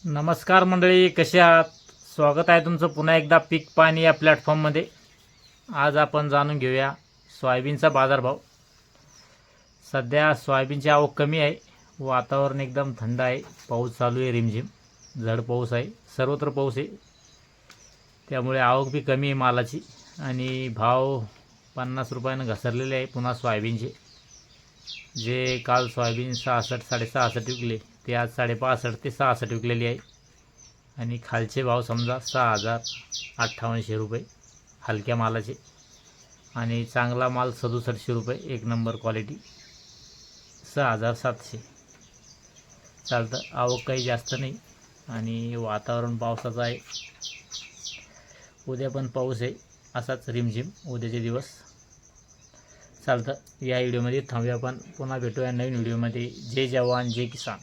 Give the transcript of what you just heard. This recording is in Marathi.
नमस्कार मंडळी, कसे आहात? स्वागत आहे तुमचं पुन्हा एकदा पीक पाणी या प्लॅटफॉर्ममध्ये. आज आपण जाणून घेऊया सोयाबीनचा बाजारभाव. सध्या सोयाबीनची आवक कमी आहे, वातावरण एकदम थंड आहे, पाऊस चालू आहे, रिमझिम झड पाऊस आहे, सर्वत्र पाऊस आहे, त्यामुळे आवक बी कमी आहे मालाची. आणि भाव 50 रुपयानं घसरलेले आहे पुन्हा सोयाबीनचे. जे काल सोयाबीन 66 66.5 विकले ते आज 65.5 ते 66 विकलेली आहे. आणि खालचे भाव समजा 6,058 रुपये हलक्या मालाचे, आणि चांगला माल 6700 रुपये, एक नंबर क्वालिटी 6,700. चालतं, आवक काही जास्त नाही आणि वातावरण पावसाचं आहे. उद्या पण पाऊस आहे, असाच रिमझिम उद्याचे दिवस. चालतं, या व्हिडिओमध्ये थांबूया, आपण पुन्हा भेटूया नवीन व्हिडिओमध्ये. जय जवान जय किसान.